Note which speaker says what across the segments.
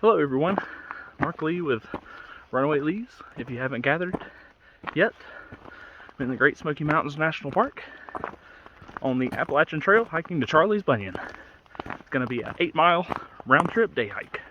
Speaker 1: Hello everyone, Mark Lee with Runaway Lees. If you haven't gathered yet, I'm in the Great Smoky Mountains National Park on the Appalachian Trail hiking to Charlie's Bunion. It's going to be an 8-mile round trip day hike.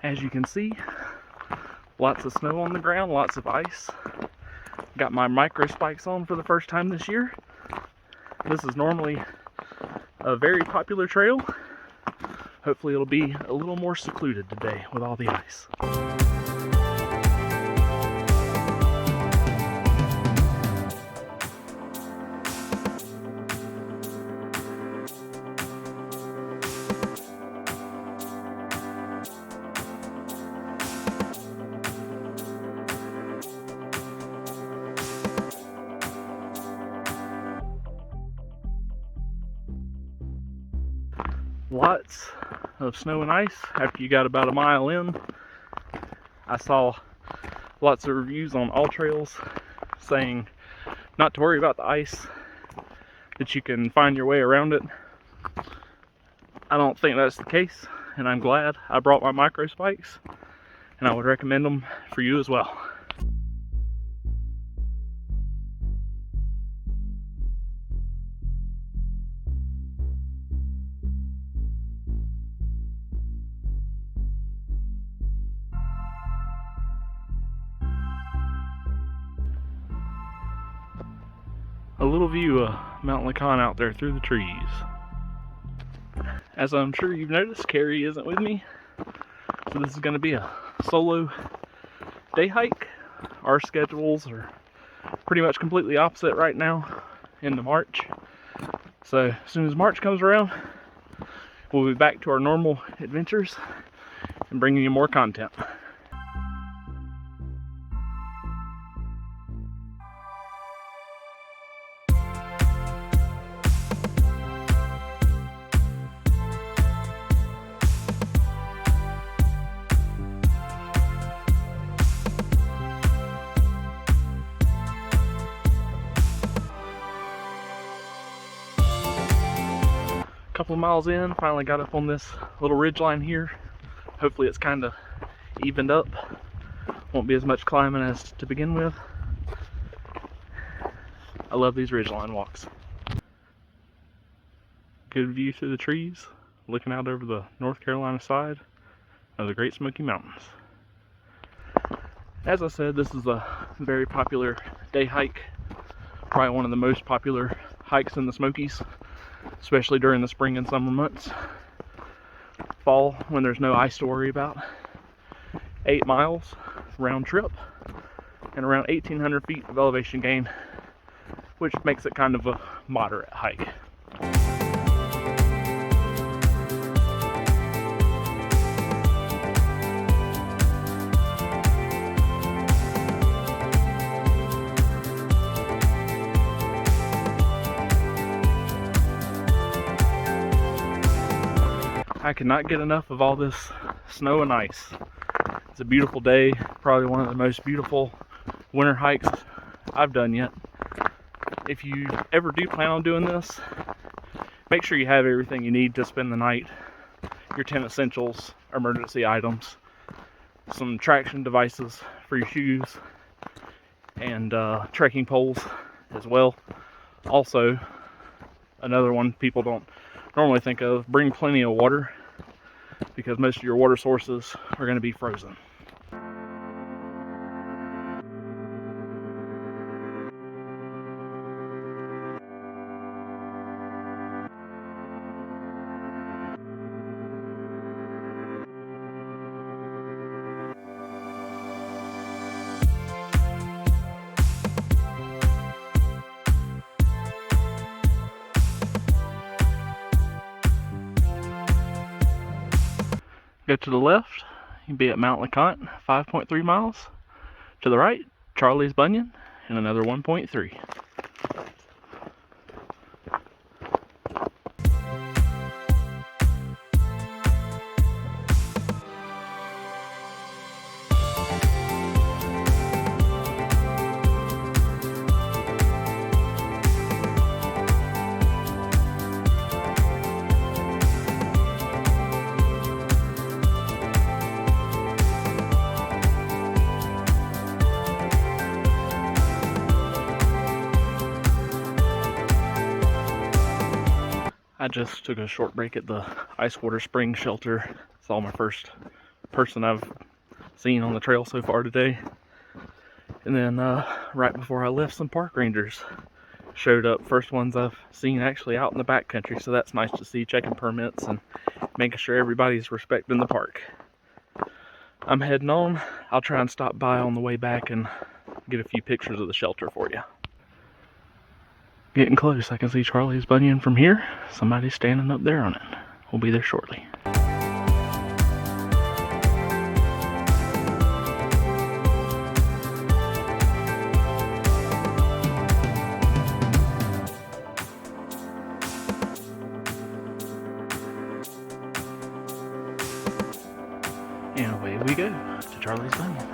Speaker 1: As you can see, lots of snow on the ground, lots of ice. Got my micro spikes on for the first time this year. This is normally a very popular trail. Hopefully it'll be a little more secluded today with all the ice. Lots of snow and ice. After you got about a mile in, I saw lots of reviews on all trails saying not to worry about the ice, that you can find your way around it. I don't think that's the case, and I'm glad I brought my micro spikes, and I would recommend them for you as well. A little view of Mount Lacan out there through the trees. As I'm sure you've noticed, Carrie isn't with me, so this is going to be a solo day hike. Our schedules are pretty much completely opposite right now into March. So as soon as March comes around, we'll be back to our normal adventures and bringing you more content. Couple of miles in, finally got up on this little ridge line here. Hopefully it's kind of evened up. Won't be as much climbing as to begin with. I love these ridgeline walks. Good view through the trees, looking out over the North Carolina side of the Great Smoky Mountains. As I said, this is a very popular day hike. Probably one of the most popular hikes in the Smokies, especially during the spring and summer months. Fall, when there's no ice to worry about. 8 miles round trip and around 1,800 feet of elevation gain, which makes it kind of a moderate hike. I cannot get enough of all this snow and ice. It's a beautiful day, probably one of the most beautiful winter hikes I've done yet. If you ever do plan on doing this, make sure you have everything you need to spend the night. Your 10 essentials, emergency items, some traction devices for your shoes, and trekking poles as well. Also, another one people don't normally think of, bring plenty of water, because most of your water sources are going to be frozen. Go to the left, you'll be at Mount LeConte, 5.3 miles. To the right, Charlie's Bunion, and another 1.3. I just took a short break at the Ice Water Spring shelter. Saw my first person I've seen on the trail so far today. And then right before I left, some park rangers showed up. First ones I've seen actually out in the backcountry, so that's nice to see, checking permits and making sure everybody's respecting the park. I'm heading on. I'll try and stop by on the way back and get a few pictures of the shelter for you. Getting close. I can see Charlie's Bunion from here. Somebody's standing up there on it. We'll be there shortly. And away we go to Charlie's Bunion.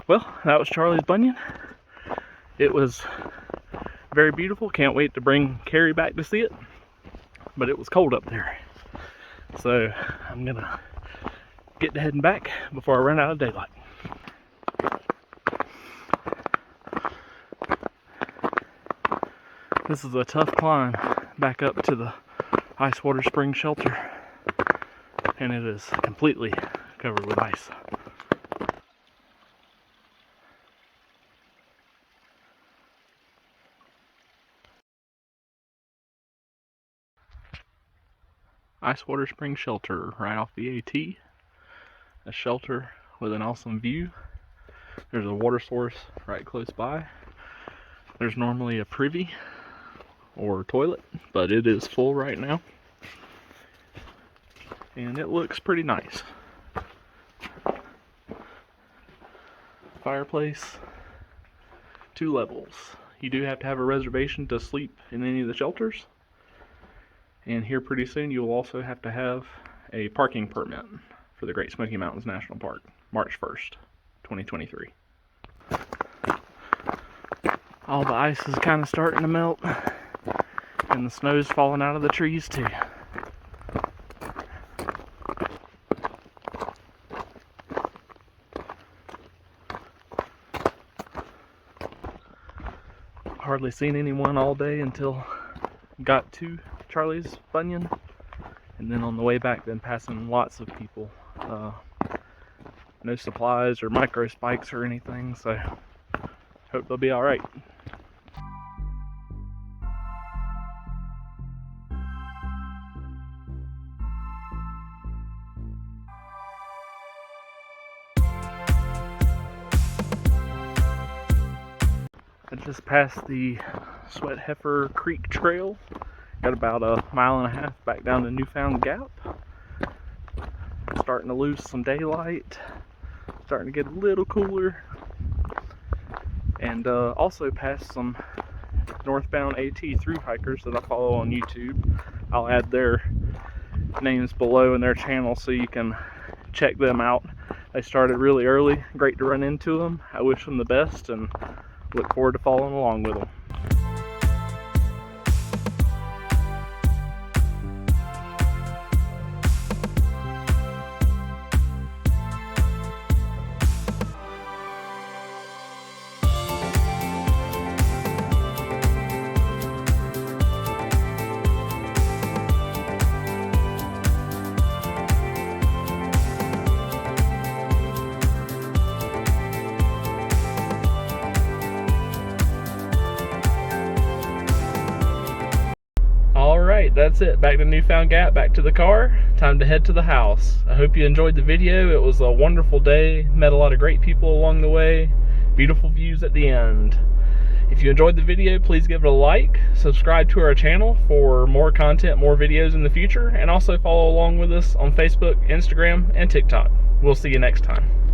Speaker 1: Well, that was Charlie's Bunion. It was very beautiful. Can't wait to bring Carrie back to see it. But it was cold up there. So I'm gonna get to heading back before I run out of daylight. This is a tough climb back up to the Ice Water Spring shelter. And it is completely covered with ice. Ice Water Spring shelter right off the AT. A shelter with an awesome view. There's a water source right close by. There's normally a privy or toilet, but it is full right now. And it looks pretty nice. Fireplace, 2 levels. You do have to have a reservation to sleep in any of the shelters. And here pretty soon you will also have to have a parking permit for the Great Smoky Mountains National Park, March 1st, 2023. All the ice is kind of starting to melt, and the snow's falling out of the trees too. Hardly seen anyone all day until got to Charlie's Bunion, and then on the way back been passing lots of people. No supplies or micro spikes or anything, so hope they'll be alright. I just passed the Sweat Heifer Creek Trail. Got about a mile and a half back down to Newfound Gap. Starting to lose some daylight. Starting to get a little cooler. and also past some northbound AT through hikers that I follow on YouTube. I'll add their names below in their channel so you can check them out. They started really early. Great to run into them. I wish them the best and look forward to following along with them. Alright, that's it. Back to Newfound Gap, back to the car. Time to head to the house. I hope you enjoyed the video. It was a wonderful day. Met a lot of great people along the way. Beautiful views at the end. If you enjoyed the video, please give it a like. Subscribe to our channel for more content, more videos in the future. And also follow along with us on Facebook, Instagram, and TikTok. We'll see you next time.